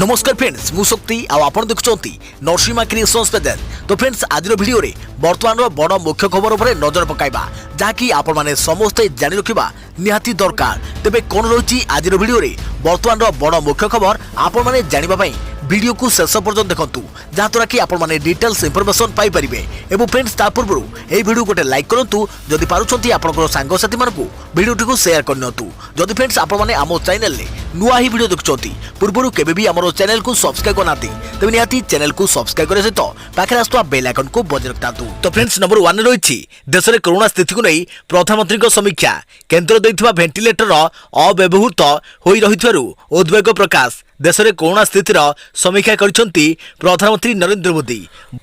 नमस्कार फ्रेंड्स मु शक्ति आपण देखुंती नरसिंहा क्रिएशंस पेज। तो फ्रेंड्स आज वीडियो रे वर्तमान बड़ मुख्य खबर उपर नजर पकाइबा जहाँकि आपण माने समस्ते जानि रखिबा निहाती दरकार। तेबे कोन रही आज वीडियो रे वर्तमान बड़ मुख्य खबर आपण माने जानिबा पई वीडियो को शेष पर्यंत देखंतु जहाँद्वारा कि आपण माने डिटेल्स इंफॉर्मेशन पाई परिबे। एवं फ्रेंड्स ता पूर्व ए वीडियो गोटे लाइक करंतु जदि पारुछंती आपनकर सांग साथी मानकु वीडियो को शेयर करनतु। जदि फ्रेंड्स आपण माने आमो चैनल ले नुआ ही वीडियो देखुछंती पूर्वरु केबे भी हमरो चैनल को सब्सक्राइब करनाती तबे निहाती चैनल को सब्सक्राइब करे सहित पाखे आस्तुवा बेल आइकन को बजाय रखतातु। तो फ्रेंड्स नंबर 1 रही देश में कोरोना स्थिति को नहीं प्रधानमंत्री समीक्षा। केंद्र दैथिबा वेंटिलेटर अव्यवहृत होई रहिथारु उद्वेग प्रकाश। देश में कोरोना स्थितिर समीक्षा करिसेंती प्रधानमंत्री नरेंद्र मोदी।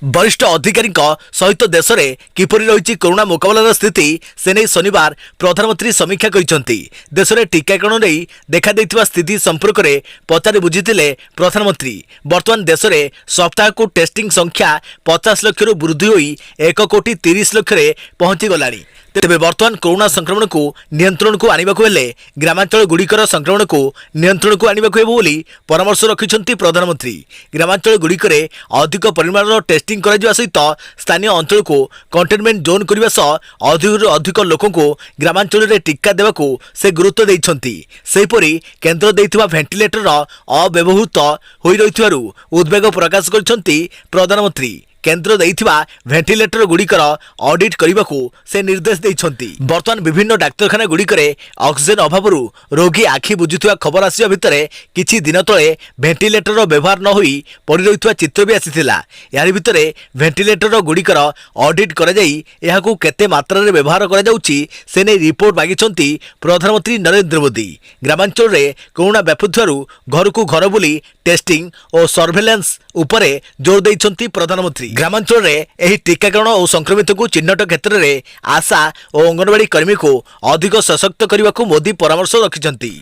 वरिष्ठ अधिकारी सहित देश में किपरि रही कोरोना मुकाबलार स्थिति से नहीं शनिवार प्रधानमंत्री समीक्षा करिसेंती। देश में टीकाकरण नहीं देखा देथिबा स्थिति संपर्क में पचारि बुझिथिले प्रधानमंत्री। वर्तमान देश में सप्ताह को टेस्टिंग संख्या 50 लाख वृद्धि होई 1 कोटी 30 लाख पहुंची गलानी। तेबे वर्तमान कोरोना संक्रमण को नियंत्रण को आनिबाकु हेले ग्रामांचल गुड़िकर संक्रमण को नियंत्रण को आनिबाकु हेबो बोली परामर्श रखिछंती प्रधानमंत्री। ग्रामांचल गुड़िकरे अधिक परिमाणर टेस्टिंग कराजिबा सहित स्थानीय अंचल को कंटेनमेंट जोन करबा सह अधिकରୁ अधिक लोकों को ग्रामांचल रे टीका देबाकू से गुरुत्व दैछंती। सेहिपरि केंद्र दैथिबा वेंटिलेटर अव्यवहृत होई रहिथिबारु उद्वेग प्रकाश करछंती प्रधानमंत्री। केंद्र दैथिबा वेंटिलेटर गुड़िकर ऑडिट करने से निर्देश देइछंती। वर्तमान विभिन्न डाक्तरखाना गुड़िकरे ऑक्सीजन अभावरू रोगी आखि बुझुथिबा खबर आसिया भितरे किछि दिन तले वेंटिलेटर व्यवहार न होई पड़ी रहिथिबा चित्र भी आसीथिला। यारि भितरे वेंटिलेटर गुड़िकर ऑडिट करा जाई एहाकू केते मात्रा रे व्यवहार करा जाउची से नै रिपोर्ट मागिछंती प्रधानमंत्री नरेंद्र मोदी। ग्रामांचल रे कोरोना व्यापुथिबारु घर को घर बुली टेस्टिंग और सर्वेलेंस उपरे जोर दैछंती प्रधानमंत्री। ग्रामांचल रे एही टीकाकरण और संक्रमित को चिन्हट क्षेत्र में आशा और अंगनवाड़ी कर्मी को अधिक सशक्त करने को मोदी परामर्श रखिछंती।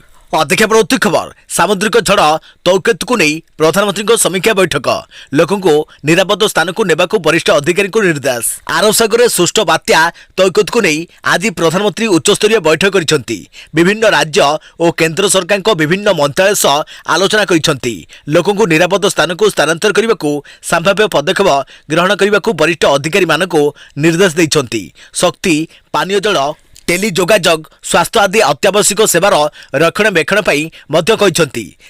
देखा पड़ती खबर सामुद्रिक झड़ तौकेत को नहीं प्रधानमंत्री समीक्षा बैठक। लोकों को निरापद स्थान को नेबा को वरिष्ठ अधिकारी को निर्देश। आरब सागर सुष्ठ बात्या तौकेत को नहीं आज प्रधानमंत्री उच्चस्तरीय बैठक करिसेंती। विभिन्न राज्य और केंद्र सरकार को विभिन्न मंत्रालय सह आलोचना करिसेंती। लोकों को निरापद स्थान को स्थानांतर करने को संभाव्य पदक्षेप ग्रहण करने को वरिष्ठ अधिकारी मानक निर्देश दैछंती। शक्ति पानीय जल टेली जोगाजोग स्वास्थ्य आदि अत्यावश्यक सेवार रक्षणाबेक्षण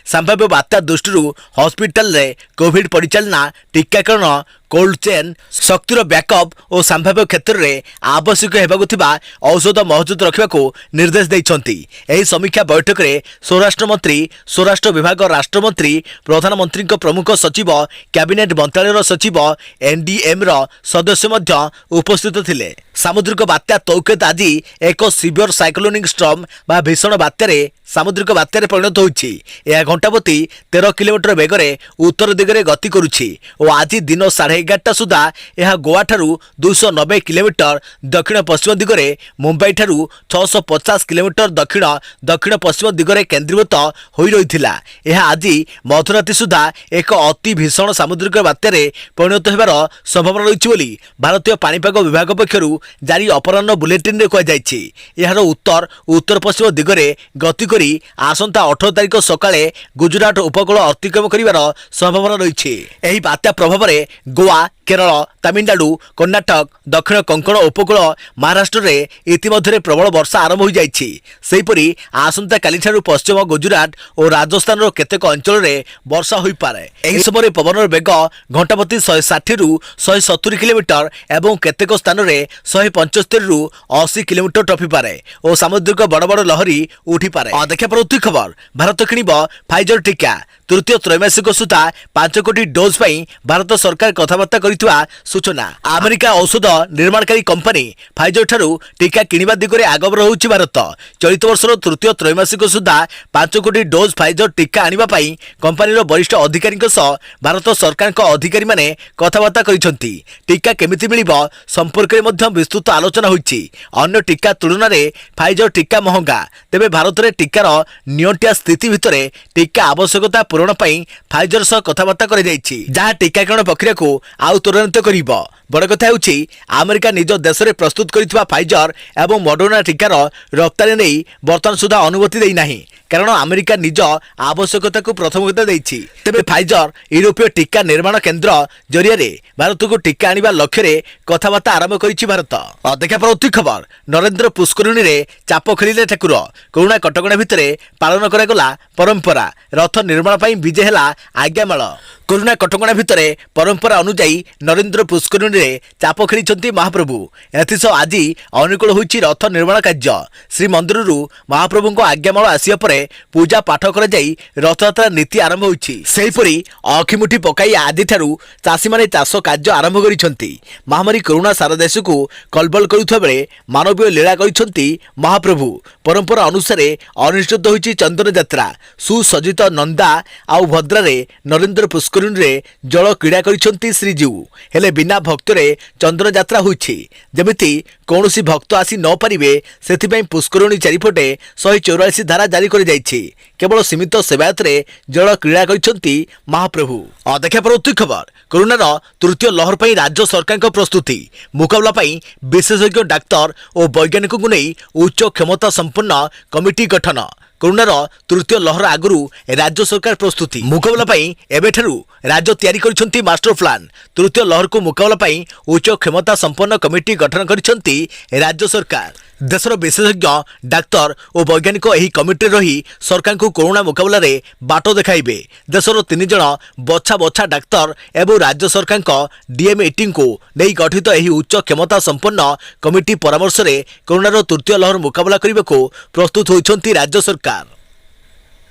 संभाव्य बात्या दृष्टि हॉस्पिटल रे कोविड परिचालना टीकाकरण कोल्ड चेन शक्तिर बैकअप और संभाव्य क्षेत्र में आवश्यक होगा औषध मौजूद रखा निर्देश देइछंती। एही समीक्षा बैठक में स्वराष्ट्र मंत्री स्वराष्ट्र विभाग राष्ट्रमंत्री प्रधानमंत्री प्रमुख सचिव कैबिनेट मंत्रालय सचिव एनडीएम सदस्य मध्य उपस्थित थिले। सामुद्रिक बात्या तौकेत आज एक सिवियर साइक्लोनिक स्टॉर्म बा भीषण बात्यारे सामुद्रिक बात्यारे परिणत होइछि। यह घंटाप्रति 13 किलोमीटर बेगरे उत्तर दिगरे गति करुछि और आज दिन 11:30 सुधा यह गोवा ठारू 290 किलोमीटर दक्षिण पश्चिम दिगरे मुंबई ठारू 650 किलोमीटर दक्षिण दक्षिण पश्चिम दिगरे केंद्रीभूत होई रहिथिला। यह आज मध्यराति सुधा एक अति भीषण सामुद्रिक बात्यारे परिणत हेबार संभावना रहिछि बोली भारतीय पाणीपाग विभाग पक्षरु जारी अपराह्न बुलेटिन रे कहा जायछि। यार उत्तर उत्तर पश्चिम दिगरे गति करी आसंता 18 तारिख सकाळे गुजरात उपकूल अतिक्रम करिवार संभावना रहिछि। एही बात्या प्रभाव रे गोवा केरल तमिलनाडु कर्नाटक दक्षिण कोंकण उपकूल महाराष्ट्र रे इतिमध्य प्रबल वर्षा आरंभ हो जाइछि। सेहिपरि आसंता काली ठारू पश्चिम गुजरात और राजस्थान रो केतेक अंचल रे वर्षा होई पारे। एही समय पवनर बेग घंटाप्रति 160 रु 170 किलोमीटर एवं केतेक स्थान रे 175 रु 80 किलोमीटर टपी पारे और सामुद्रिक बड़ बड़ लहरी उठी पारे। देखा पड़ती खबर भारत किनिब फाइजर टीका तृतीय त्रैमासिक सुधा 5 कोटी डोज पाई भारत सरकार कथबार्ता करितवा सूचना। अमेरिका औषध निर्माणकारी कंपनी फाइजर ठारू टीका किनिबा दिगरे आगबर होउछि भारत। चलित वर्षर तृतीय त्रैमासिक सुधा 5 कोटी डोज फाइजर टीका आनिबा पाई कंपनीर वरिष्ठ अधिकारी सह भारत सरकार अधिकारी माने कथबार्ता करिसेंती। टीका केमिति मिलिबो संपर्क में मध्य विस्तृत आलोचना होइछि। अन्य टीका तुलना रे फाइजर टीका महंगा। तेबे भारत रे टीकार नियंटिया स्थिति भितरे टीका आवश्यकता पूरण पाई फाइजर सह कथबार्ता करि जाइछि जहाँ टीकाकरण प्रक्रिया को आउ त्वरान्वित करिबो। बड़ कथा होउछि अमेरिका निज देश में प्रस्तुत करितबा फाइजर एवं मॉडर्ना टीकार रफ्तानी नहीं बर्तमान सुधा अनुमति देई नाही। କାରଣ ଆମେରିକା ନିଜ ଆବଶ୍ୟକତାକୁ ପ୍ରାଥମିକତା ଦେଇଛି। ତେବେ ଫାଇଜର ୟୁରୋପୀୟ ଟିକା ନିର୍ମାଣ କେନ୍ଦ୍ର ଜରିଆରେ ଭାରତକୁ ଟିକା ଆଣିବା ଲକ୍ଷ୍ୟରେ କଥାବାର୍ତ୍ତା ଆରମ୍ଭ କରିଛି ଭାରତ। ଦେଖା ପରବର୍ତ୍ତୀ ଖବର, ନରେନ୍ଦ୍ର ପୁଷ୍କରିଣୀରେ ଚାପ ଖେଳିଲେ ଠାକୁର। କରୋନା କଟକଣା ଭିତରେ ପାଳନ କରାଗଲା ପରମ୍ପରା। ରଥ ନିର୍ମାଣ ପାଇଁ ବିଜେ ହେଲା ଆଜ୍ଞାମାଳ। କରୋନା କଟକଣା ଭିତରେ ପରମ୍ପରା ଅନୁଯାୟୀ ନରେନ୍ଦ୍ର ପୁଷ୍କରିଣୀରେ ଚାପ ଖେଳିଛନ୍ତି ମହାପ୍ରଭୁ। ଏଥିସହ ଆଜି ଅନୁକୂଳ ହୋଇଛି ରଥ ନିର୍ମାଣ କାର୍ଯ୍ୟ। ଶ୍ରୀମନ୍ଦିରରୁ ମହାପ୍ରଭୁଙ୍କ ଆଜ୍ଞାମାଳ ଆସିବା ପରେ ପୂଜା ପାଠ କରାଯାଇ ରଥଯାତ୍ରା ନୀତି ଆରମ୍ଭ ହୋଇଛି। ସେହିପରି ଅଖିମୁଠି ପକାଇ ଆଜିଠାରୁ ଚାଷୀମାନେ ଚାଷ କାର୍ଯ୍ୟ ଆରମ୍ଭ କରିଛନ୍ତି। ମହାମାରୀ କରୋନା ସାରା ଦେଶକୁ କଲବଲ କରୁଥିବା ବେଳେ ମାନବୀୟ ଲୀଳା କରିଛନ୍ତି ମହାପ୍ରଭୁ। ପରମ୍ପରା ଅନୁସାରେ ଅନୁଷ୍ଠିତ ହୋଇଛି ଚନ୍ଦନ ଯାତ୍ରା। ସୁସଜ୍ଜିତ ନନ୍ଦା ଆଉ ଭଦ୍ରାରେ ନରେନ୍ଦ୍ର ପୁଷ୍କରିଣୀରେ ଜଳ କ୍ରୀଡ଼ା କରିଛନ୍ତି ଶ୍ରୀଜୀଉ। ହେଲେ ବିନା ଭକ୍ତରେ ଚନ୍ଦନ ଯାତ୍ରା ହୋଇଛି। ଯେମିତି କୌଣସି ଭକ୍ତ ଆସି ନ ପାରିବେ ସେଥିପାଇଁ ପୁଷ୍କରିଣୀ ଚାରିପଟେ 144 ଧାରା ଜାରି କରାଯାଇଛି। କେବଳ ସୀମିତ ସେବାୟତରେ ଜଳ କ୍ରୀଡ଼ା କରିଛନ୍ତି ମହାପ୍ରଭୁ। ଦେଖା ପରବର୍ତ୍ତୀ ଖବର, କରୋନାର ତୃତୀୟ ଲହର ପାଇଁ ରାଜ୍ୟ ସରକାରଙ୍କ ପ୍ରସ୍ତୁତି। ମୁକାବିଲା ପାଇଁ ବିଶେଷଜ୍ଞ ଡାକ୍ତର ଓ ବୈଜ୍ଞାନିକଙ୍କୁ ନେଇ ଉଚ୍ଚ କ୍ଷମତା ସମ୍ପନ୍ନ କମିଟି ଗଠନ। କରୋନାର ତୃତୀୟ ଲହର ଆଗରୁ ରାଜ୍ୟ ସରକାର ପ୍ରସ୍ତୁତି। ମୁକାବିଲା ପାଇଁ ଏବେଠାରୁ ରାଜ୍ୟ ତିଆରି କରିଛନ୍ତି ମାଷ୍ଟର ପ୍ଲାନ୍। ତୃତୀୟ ଲହରକୁ ମୁକାବିଲା ପାଇଁ ଉଚ୍ଚ କ୍ଷମତା ସମ୍ପନ୍ନ କମିଟି ଗଠନ କରିଛନ୍ତି ରାଜ୍ୟ ସରକାର। ଦେଶର ବିଶେଷଜ୍ଞ ଡାକ୍ତର ଓ ବୈଜ୍ଞାନିକ ଏହି କମିଟିରେ ରହି ସରକାରଙ୍କୁ କରୋନା ମୁକାବିଲାରେ ବାଟ ଦେଖାଇବେ। ଦେଶର 3 ଜଣ ବଛା ବଛା ଡାକ୍ତର ଏବଂ ରାଜ୍ୟ ସରକାରଙ୍କ DMETଙ୍କୁ ନେଇ ଗଠିତ ଏହି ଉଚ୍ଚ କ୍ଷମତା ସମ୍ପନ୍ନ କମିଟି ପରାମର୍ଶରେ କରୋନାର ତୃତୀୟ ଲହର ମୁକାବିଲା କରିବାକୁ ପ୍ରସ୍ତୁତ ହୋଇଛନ୍ତି ରାଜ୍ୟ ସରକାର।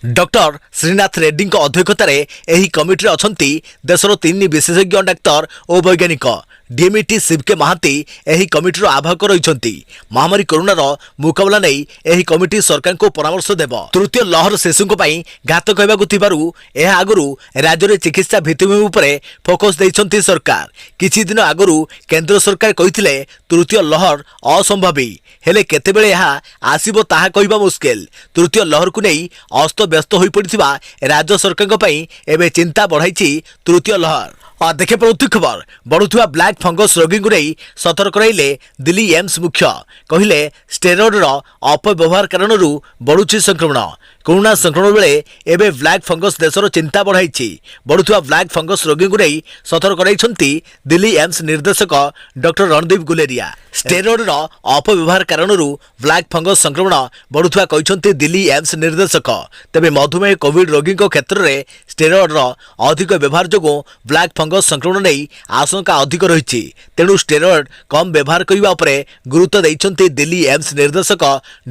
ଡକ୍ଟର ଶ୍ରୀନାଥ ରେଡ୍ଡୀଙ୍କ ଅଧ୍ୟକ୍ଷତାରେ ଏହି କମିଟିରେ ଅଛନ୍ତି ଦେଶର 3 ବିଶେଷଜ୍ଞ ଡାକ୍ତର ଓ ବୈଜ୍ଞାନିକ। DMET ଶିବକେ ମହାନ୍ତି ଏହି କମିଟିର ଆବାହକ ରହିଛନ୍ତି। ମହାମାରୀ କରୋନାର ମୁକାବିଲା ନେଇ ଏହି କମିଟି ସରକାରଙ୍କୁ ପରାମର୍ଶ ଦେବ। ତୃତୀୟ ଲହର ଶିଶୁଙ୍କ ପାଇଁ ଘାତକ ହେବାକୁ ଥିବାରୁ ଏହା ଆଗରୁ ରାଜ୍ୟରେ ଚିକିତ୍ସା ଭିତ୍ତିଭୂମି ଉପରେ ଫୋକସ୍ ଦେଇଛନ୍ତି ସରକାର। କିଛି ଦିନ ଆଗରୁ କେନ୍ଦ୍ର ସରକାର କହିଥିଲେ ତୃତୀୟ ଲହର ଅସମ୍ଭାବୀ, ହେଲେ କେତେବେଳେ ଏହା ଆସିବ ତାହା କହିବା ମୁସ୍କିଲ। ତୃତୀୟ ଲହରକୁ ନେଇ ଅସ୍ତବ୍ୟସ୍ତ ହୋଇପଡ଼ିଥିବା ରାଜ୍ୟ ସରକାରଙ୍କ ପାଇଁ ଏବେ ଚିନ୍ତା ବଢ଼ାଇଛି ତୃତୀୟ ଲହର। ଦେଖେ ପରବର୍ତ୍ତୀ ଖବର, ବଢ଼ୁଥିବା ବ୍ଲାକ୍ ଫଙ୍ଗସ୍ ରୋଗୀଙ୍କୁ ନେଇ ସତର୍କ ରହିଲେ ଦିଲ୍ଲୀ ଏମ୍ସ ମୁଖ୍ୟ। କହିଲେ ଷ୍ଟେରଏଡ୍ର ଅପବ୍ୟବହାର କାରଣରୁ ବଢ଼ୁଛି ସଂକ୍ରମଣ। କରୋନା ସଂକ୍ରମଣ ବେଳେ ଏବେ ବ୍ଲାକ୍ ଫଙ୍ଗସ୍ ଦେଶର ଚିନ୍ତା ବଢ଼ାଇଛି। ବଢ଼ୁଥିବା ବ୍ଲାକ୍ ଫଙ୍ଗସ୍ ରୋଗୀଙ୍କୁ ନେଇ ସତର୍କ କରାଇଛନ୍ତି ଦିଲ୍ଲୀ ଏମ୍ସ ନିର୍ଦ୍ଦେଶକ ଡକ୍ଟର ରଣଦୀପ ଗୁଲେରିଆ। ଷ୍ଟେରଏଡ୍ର ଅପବ୍ୟବହାର କାରଣରୁ ବ୍ଲାକ୍ ଫଙ୍ଗସ୍ ସଂକ୍ରମଣ ବଢ଼ୁଥିବା କହିଛନ୍ତି ଦିଲ୍ଲୀ ଏମ୍ସ ନିର୍ଦ୍ଦେଶକ। ତେବେ ମଧୁମେହ କୋଭିଡ୍ ରୋଗୀଙ୍କ କ୍ଷେତ୍ରରେ ଷ୍ଟେରଏଡ୍ର ଅଧିକ ବ୍ୟବହାର ଯୋଗୁଁ ବ୍ଲାକ୍ ଫଙ୍ଗସ୍ ସଂକ୍ରମଣ ନେଇ ଆଶଙ୍କା ଅଧିକ ରହିଛି। ତେଣୁ ଷ୍ଟେରଏଡ୍ କମ୍ ବ୍ୟବହାର କରିବା ଉପରେ ଗୁରୁତ୍ୱ ଦେଇଛନ୍ତି ଦିଲ୍ଲୀ ଏମ୍ସ ନିର୍ଦ୍ଦେଶକ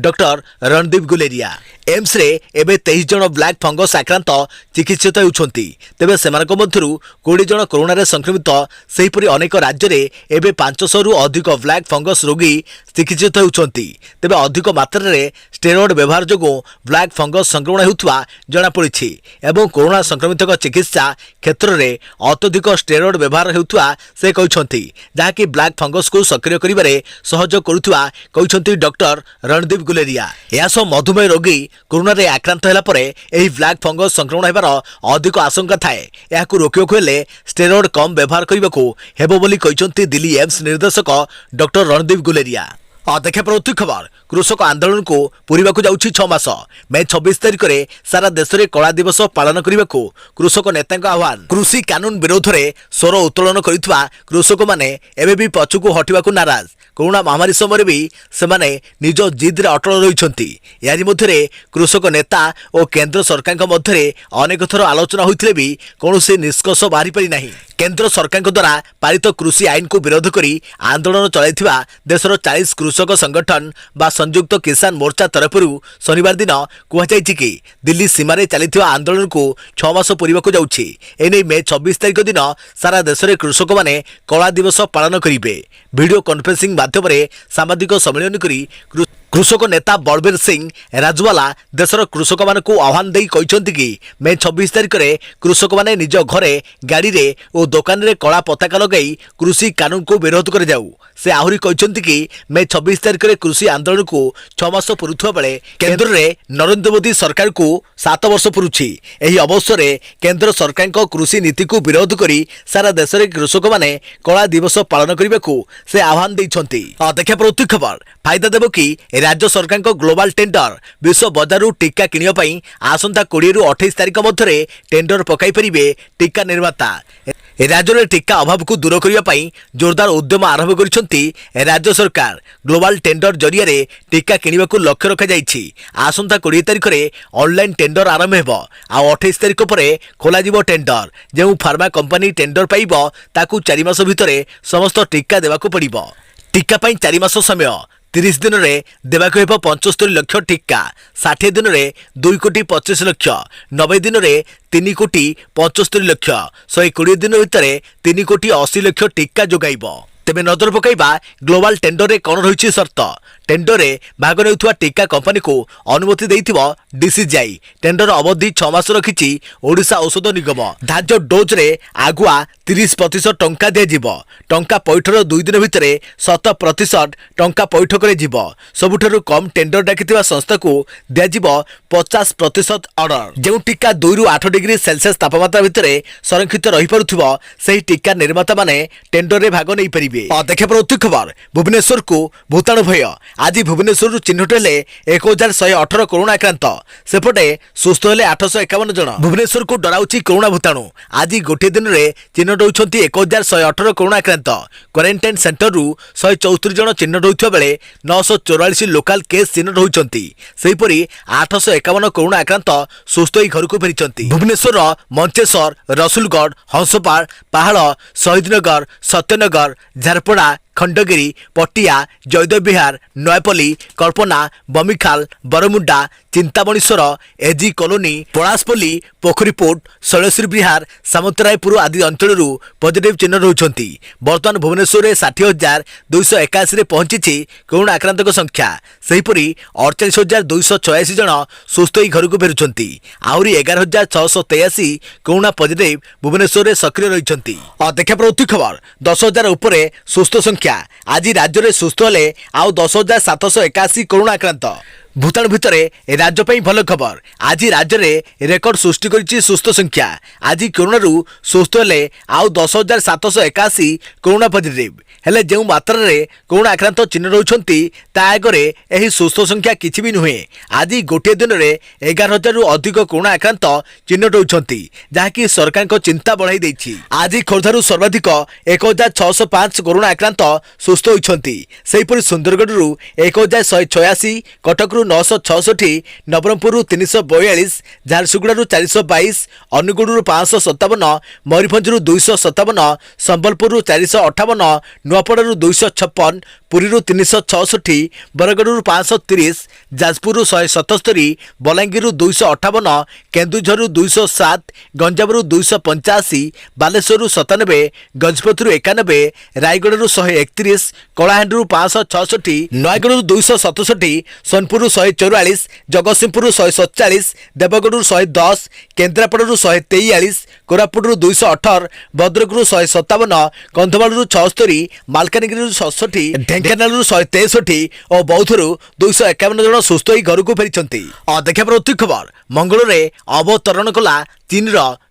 ଡକ୍ଟର ରଣଦୀପ ଗୁଲେରିଆ। ଏମ୍ସରେ ଏବେ 23 ଜଣ ବ୍ଲାକ୍ ଫଙ୍ଗସ୍ ଆକ୍ରାନ୍ତ ଚିକିତ୍ସିତ ହେଉଛନ୍ତି। ତେବେ ସେମାନଙ୍କ ମଧ୍ୟରୁ 20 ଜଣ କରୋନାରେ ସଂକ୍ରମିତ। ସେହିପରି ଅନେକ ରାଜ୍ୟରେ ଏବେ 500ରୁ ଅଧିକ ବ୍ଲାକ୍ ଫଙ୍ଗସ୍ ରୋଗୀ ଚିକିତ୍ସିତ ହେଉଛନ୍ତି। ତେବେ ଅଧିକ ମାତ୍ରାରେ ଷ୍ଟେରଏଡ୍ ବ୍ୟବହାର ଯୋଗୁଁ ବ୍ଲାକ୍ ଫଙ୍ଗସ୍ ସଂକ୍ରମଣ ହେଉଥିବା ଜଣାପଡ଼ିଛି ଏବଂ କରୋନା ସଂକ୍ରମିତଙ୍କ ଚିକିତ୍ସା କ୍ଷେତ୍ରରେ ଅତ୍ୟଧିକ ଷ୍ଟେରଏଡ୍ ବ୍ୟବହାର ହେଉଥିବା ସେ କହିଛନ୍ତି, ଯାହାକି ବ୍ଲାକ୍ ଫଙ୍ଗସ୍କୁ ସକ୍ରିୟ କରିବାରେ ସହଯୋଗ କରୁଥିବା କହିଛନ୍ତି ଡକ୍ଟର ରଣଦୀପ ଗୁଲେରିଆ। ଏହାସହ ମଧୁମେହ ରୋଗୀ କରୋନାରେ ଆକ୍ରାନ୍ତ ହେଲା ପରେ ଏହି ବ୍ଲାକ୍ ଫଙ୍ଗସ୍ ସଂକ୍ରମଣ ହେବାର ଅଧିକ ଆଶଙ୍କା ଥାଏ। ଏହାକୁ ରୋକିବାକୁ ହେଲେ ଷ୍ଟେରଏଡ୍ କମ୍ ବ୍ୟବହାର କରିବାକୁ ହେବ ବୋଲି କହିଛନ୍ତି ଦିଲ୍ଲୀ ଏମ୍ସ ନିର୍ଦ୍ଦେଶକ ଡକ୍ଟର ରଣଦୀପ ଗୁଲେରିଆ। ଦେଖା ପରବର୍ତ୍ତୀ ଖବର, କୃଷକ ଆନ୍ଦୋଳନକୁ ପୂରିବାକୁ ଯାଉଛି 6 ମାସ। ମେ 26 ତାରିଖରେ ସାରା ଦେଶରେ କଳା ଦିବସ ପାଳନ କରିବାକୁ କୃଷକ ନେତାଙ୍କ ଆହ୍ୱାନ। କୃଷି କାନୁନ ବିରୋଧରେ ସ୍ୱର ଉତ୍ତୋଳନ କରିଥିବା କୃଷକମାନେ ଏବେ ବି ପଛକୁ ହଟିବାକୁ ନାରାଜ। କରୋନା ମହାମାରୀ ସମୟରେ ବି ସେମାନେ ନିଜ ଜିଦ୍ରେ ଅଟଳ ରହିଛନ୍ତି। ଏହାରି ମଧ୍ୟରେ କୃଷକ ନେତା ଓ କେନ୍ଦ୍ର ସରକାରଙ୍କ ମଧ୍ୟରେ ଅନେକ ଥର ଆଲୋଚନା ହୋଇଥିଲେ ବି କୌଣସି ନିଷ୍କର୍ଷ ବାହାରିପାରି ନାହିଁ। କେନ୍ଦ୍ର ସରକାରଙ୍କ ଦ୍ୱାରା ପାରିତ କୃଷି ଆଇନକୁ ବିରୋଧ କରି ଆନ୍ଦୋଳନ ଚଳାଇଥିବା ଦେଶର 40 କୃଷକ ସଂଗଠନ ବା ସଂଯୁକ୍ତ କିଷାନ ମୋର୍ଚ୍ଚା ତରଫରୁ ଶନିବାର ଦିନ କୁହାଯାଇଛି କି ଦିଲ୍ଲୀ ସୀମାରେ ଚାଲିଥିବା ଆନ୍ଦୋଳନକୁ 6 ମାସ ପୂରିବାକୁ ଯାଉଛି। ଏନେଇ ମେ 26 ତାରିଖ ଦିନ ସାରା ଦେଶରେ କୃଷକମାନେ କଳା ଦିବସ ପାଳନ କରିବେ। ଭିଡ଼ିଓ କନଫରେନ୍ସିଂ ମାଧ୍ୟମରେ ସାମ୍ବାଦିକ ସମ୍ମିଳନୀ କରି କୃଷକ ନେତା ବଳବୀର ସିଂ ରାଜୱାଲା ଦେଶର କୃଷକମାନଙ୍କୁ ଆହ୍ୱାନ ଦେଇ କହିଛନ୍ତି କି ମେ 26 ତାରିଖରେ କୃଷକମାନେ ନିଜ ଘରେ, ଗାଡ଼ିରେ ଓ ଦୋକାନରେ କଳା ପତାକା ଲଗାଇ କୃଷି କାନୁନକୁ ବିରୋଧ କରାଯାଉ। ସେ ଆହୁରି କହିଛନ୍ତି କି ମେ 26 ତାରିଖରେ କୃଷି ଆନ୍ଦୋଳନକୁ 6 ମାସ ପୂରୁଥିବା ବେଳେ କେନ୍ଦ୍ରରେ ନରେନ୍ଦ୍ର ମୋଦି ସରକାରକୁ 7 ବର୍ଷ ପୂରୁଛି। ଏହି ଅବସରରେ କେନ୍ଦ୍ର ସରକାରଙ୍କ କୃଷି ନୀତିକୁ ବିରୋଧ କରି ସାରା ଦେଶରେ କୃଷକମାନେ କଳା ଦିବସ ପାଳନ କରିବାକୁ ସେ ଆହ୍ୱାନ ଦେଇଛନ୍ତି। ଦେଖା ପରବର୍ତ୍ତୀ ଖବର, ଫାଇଦା ଦେବ କି राज्य सरकार ग्लोबल टेंडर विश्व बजार टीका किणवा आसंता 20 रु 28 तारिख मध्य टेंडर पकाई पारे टीका निर्माता। राज्य में टीका अभाव को दूर करने जोरदार उद्यम आरंभ कर राज्य सरकार ग्लोबल टेंडर जरिया टीका किणवा को लक्ष्य रखा। आसंता 20 तारिख में ऑनलाइन टेंडर आरंभ हो 28 तारिख पर खोल टेंडर। जो फार्मा कंपनी टेंडर पाइब ताकू 4 मास भितर समस्त टीका देवाक पड़िबो। टीका 4 मास समय 30 दिन में देवाक 75 लाख टीका, 60 दिन में 2 कोटी 25 लाख, 90 दिन में 3 कोटी 75 लाख, 120 दिन भितर 3 कोटी 80 लाख टीका जोगाइब। तेबे नजर पकाइबा ग्लोबल टेंडर रे कौन रही शर्त। टेंडर रे भाग नेउथुवा टीका कंपनी को अनुमति देइथिबो डीसीजीआई। टेंडर अवधि 6 मास रखिछि ओडिशा औषध निगम। धार्य डोज रे आगुआ 30% टंका दिया। टंका पैठर 2 दिन भितर 7% टंका पैठ करे जिवो। सबुठारु कम टेंडर डाकिथिबा संस्था को दिया 50% ऑर्डर। जो टीका 2 रु 8 डिग्री सेल्सियस तापमात्रा भितर संरक्षित रही पारुथिबो सेही टीका निर्माता माने टेंडर रे भाग नै परिबे। देखा प्रति खबर भुवनेश्वर को भूताणु भय। आज भुवनेश्वर चिन्हट हेले 1118 कोरोना आक्रांत, सेपटे सुस्थ हेले 851 जन। भुवनेश्वर को डराउछि कोरोना भूताणु। आज गोटे दिन में चिन्हट होती 1118 कोरोना आक्रांत। क्वारेंटाइन सेंटर रु 174 जन चिन्हट होता बेले 944 लोकाल केस चिन्हट होती। सेहीपरि 851 कोरोना आक्रांत सुस्थ होई घर को फेरी। भुवनेश्वर मंचेश्वर, रसुलगढ़, हंसपाड़, पहाड़, शहीदनगर, सत्यनगर, झारपड़ा, खंडगिरी, पटिया, जयदेव विहार, नयापल्ली, कल्पना, बमिखाल, बरमुंडा, चिंतामणीश्वर, एजी कॉलोनी, पलासपल्ली, पोखरीपोट, शैलश्री विहार, सामंतरायपुर आदि अंचल पॉजिटिव चिन्ह होती। बर्तमान भुवनेश्वर में 60,281 पहुंची कोरोना आक्रांत संख्या। सेहीपरि 48,286 जन सुस्थ होई घर को फेरुंट। आहरी 11,683 कोरोना पॉजिटिव भुवनेश्वर में सक्रिय रही। देखा प्रति खबर 10,000 उपर सुस्थ संख्या। आज राज्य में सुस्थ हेले आउ 10,781 कोरोना आक्रांत। भूताणु भितर राज्य पर भल खबर। आज राज्य में रेकर्ड सृष्टि करिछि सुस्थ संख्या। आज कोरोना सुस्थ हेले आउ 10,781 कोरोना पॉजिटिव हेले जो मात्रा रे कोरोना आक्रांत चिन्ह रहउछंती ता आगरे एही सुस्थ संख्या किछि भी नुहे। आज गोटे दिन में 11,000 रु अधिक कोरोना आक्रांत चिन्ह रहउछंती, जहाँकि सरकार को चिंता बढ़ाई दैछि। आज खोर्धारु सर्वाधिक 1,605 कोरोना आक्रांत सुस्थ होइछंती। सेहीपरि सुंदरगढ़ 1,186, कटक 966, नवरंगपुर 342, झारसुगुड़ा 422, अनुगुड़ 557, मयूरभंज 257, संबलपुर 458, नुआपड़ा 256, पुरी 366, बरगढ़ 530, जाजपुर 177, बलांगीर 258, केन्दुझर 207, गंजाम 285, बालेश्वर 97, गजपति 91, रायगढ़ 131, कलाहांडी 566, नयगढ़ 267, सोनपुर 144, जगतसिंहपुर 147, देवगढ़ 110, केन्द्रापड़ा 143, कोरापुट 218, भद्रक 157, कंधमाल 76, मालकानगिरी 67, ढेंकानाल 163 और बौद्धर 251 जन सुस्थ होई घर को फेरी। देखा प्रति खबर मंगल में अवतरण कला चीन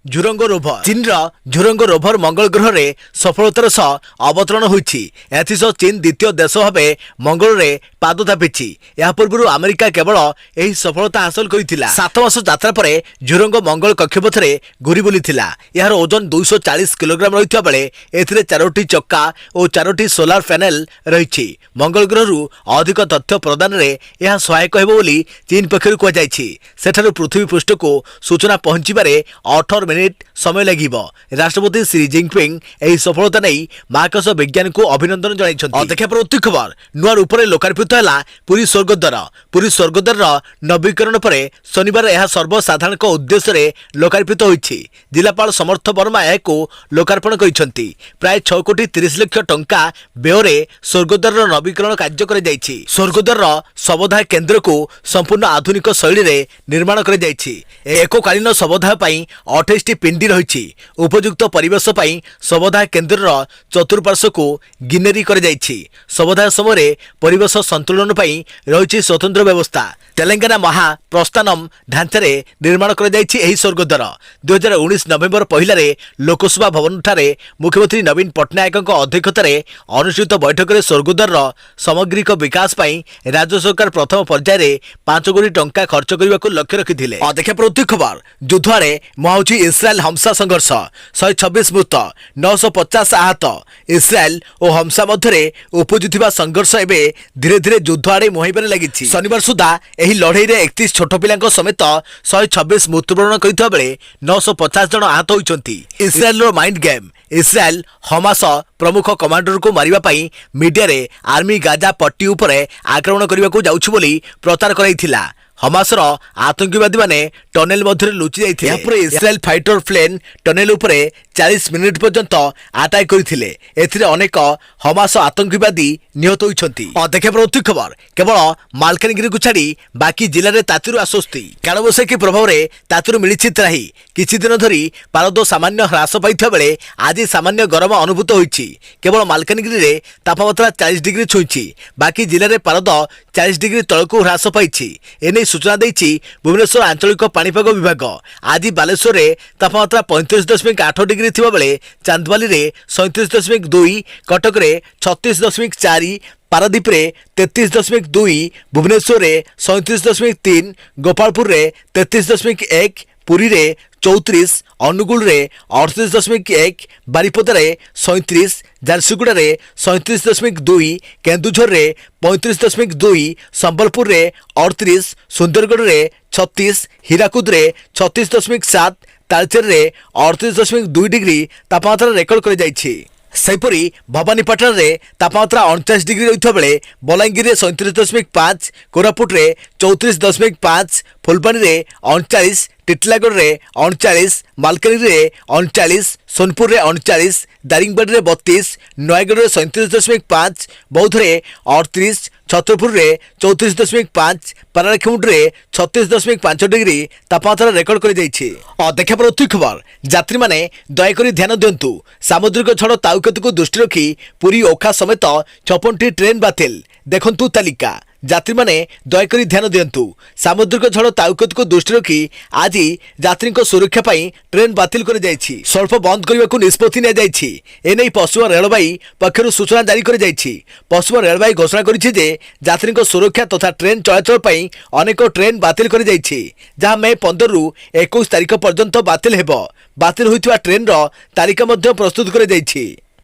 झुरंग रोभर। चीन झुरंग रोभर मंगल ग्रह में सफलतार सह अवतरण होइछि। एथिसह चीन द्वितीय देश भाव मंगल में पाद थापिछि। या पूर्व अमेरिका केवल यही सफलता हासिल करिथिला। 7 मास यात्रा पर झुरंग मंगल कक्षपथरे घूरी बुलिथिला। यार ओजन 240 किलोग्राम रहिथिबा बेले एथिरे 4टी चक्का और 4टी सोलार पैनल रहिछि। मंगल ग्रहरु अधिक तथ्य प्रदान रे यह सहायक हेबो बोली चीन पक्षरु कह जायछि। सेठारु पृथ्वी पृष्ठ को सूचना पहुंचीबारे 18 मिनिट समय लागिबो। राष्ट्रपति श्री जिनपिंग एही सफलता नै महाकाश विज्ञान को अभिनंदन जणाइछन्ति। देखा प्रति खबर नुआ रूप में लोकार्पित है पुरी स्वर्गद्वार। पुरी स्वर्गद्वार नवीकरण पर शनिवार यह सर्वसाधारण उद्देश्य रे लोकार्पित होइछि। जिलापाल समर्थ वर्मा को लोकार्पण करिसेंति। प्राय 6 कोटी 30 लाख टंका व्यय स्वर्गद्वार नवीकरण कार्य कर जाइछि। स्वर्गद्वार शवदाह केन्द्र को संपूर्ण आधुनिक शैली रे निर्माण कर जाइछि। एककालीन शवदाह पई 28टी पिंडी रही। उपयुक्त परिवेश पई शवदाह केन्द्र चतुर्पार्श्व को गिनेरी कर जाइछि। शवदाह समय परिवेश संतुलन पई रही स्वतंत्र व्यवस्था। तेलंगाना महा प्रस्थानम ढांचारे निर्माण कर स्वर्गद्वार 2019 नवेम्बर पहिलारे लोकसभा भवन ठारे मुख्यमंत्री नवीन पट्टनायक अध्यक्षतार अनुष्ठित बैठक में स्वर्गद्वार सामग्रिक विकास पर राज्य सरकार प्रथम पर्यायर 5 कोटी टंका खर्च करने को लक्ष्य रखिते। देखा प्रति खबर युद्धे मुहाउची इस्राएल हमसा संघर्ष 126 मृत 950 आहत। इस्राएल और हमसा मध्य उपजुवा संघर्ष एवं धीरे धीरे युद्ध आड़े मुहाइबार लगी। शनिवार सुधा यह लड़ई 31 छोट पिला समेत 126 मृत्युवरण करता बेले 950 जन आहत होती। इस्राएल माइंड गेम इस्राएल हमास प्रमुख कमांडर को मारिबा पई मीडिया रे आर्मी गाजा पट्टी उपरे आक्रमण करने को जाउछु बोली प्रचार कराइथिला। हमासर आतंकवादी माने टनेल मध्य लुचि जाइथिले। इस्राएल फाइटर प्लेन टनेल उपरे 40 मिनिट पर्यंत अटैक करथिले। एथिरे अनेक हमास आतंकवादी निहत होइछंती। देखा प्रति खबर केवल मालकानगिरी को छाड़ी बाकी जिले में तातीर आश्वस्ति। कालबैशाखी प्रभाव में तातीर मिली त्राही। किछि दिन धरी पारद सामान्य ह्रास पाइथिबा बेले आज सामान्य गरम अनुभूत होइछि। केवल मालकानगिरी रे तापमात्रा 40 डिग्री छुईछि। बाकी जिले में पारद 40 डिग्री तलकू ह्रास पाइछि। एने सूचना देछि भुवनेश्वर आंचलिक पाणीपाग विभाग। आज बालेश्वर में तापमात्रा 35.8 डिग्री थिबा बेले चांदबाली रे 37.2, कटक रे 36.4, पारादीप रे 33.2, भुवनेश्वर रे 37.3, गोपालपुर रे 33.1, पुरी रे 34, अनुगुल रे 38.1, बारिपदा रे 37, झारसुगुड़ा रे 37.2, केन्दुझर रे 35.2, संबलपुर रे 38, सुंदरगढ़ रे 36, हीराकुद रे 36.7, तालचेर रे 38.2 डिग्री तापमात्रा रेकर्ड कर जाइछि। सेपरी भवानीपाटना रे तापमात्रा 39 डिग्री रही बेले बलांगीर रे 37.5, कोरापुट रे 34.5, फुलबाणी रे 39, टिटलागढ़ रे 39, मालकानगिरी रे 39, सोनपुर रे 39, दारिंगबाड़ी रे 32, नयगढ़ रे 37.5, बौद्ध रे 38, छतरपुर रे 34.5, पाराखमुंड रे 36.5 डिग्री तापमात्रा रेकर्ड कर जाइछि। देखा प्रति खबर यात्री माने दयाकरी ध्यान दिंतु। सामुद्रिक झड़ ताउकेतु को दृष्टि रखी पुरी ओखा समेत 56टी ट्रेन बातिल। देखंतु तालिका। यात्री माने दयाकरी ध्यान दिंतु। सामुद्रिक झड़ ताउकेतु को दृष्टि रखी आज यात्री सुरक्षा पाई ट्रेन बातिल कर जाइछि। स्वल्प बंद करने को निष्पत्ति निया जाइछि। एने पश्चिम रेलवाई पक्षर सूचना जारी कर जाइछि। पश्चिम रेलवाई घोषणा करिछि जे यात्री सुरक्षा तथा ट्रेन चलाचल पाई अनेक ट्रेन बातिल कर जाइछि। जहां मे 15 रु 21 तारिख पर्यंत बातिल हेबो। बातिल होइतिबा ट्रेन रो तालिका मध्य प्रस्तुत कर जाइछि।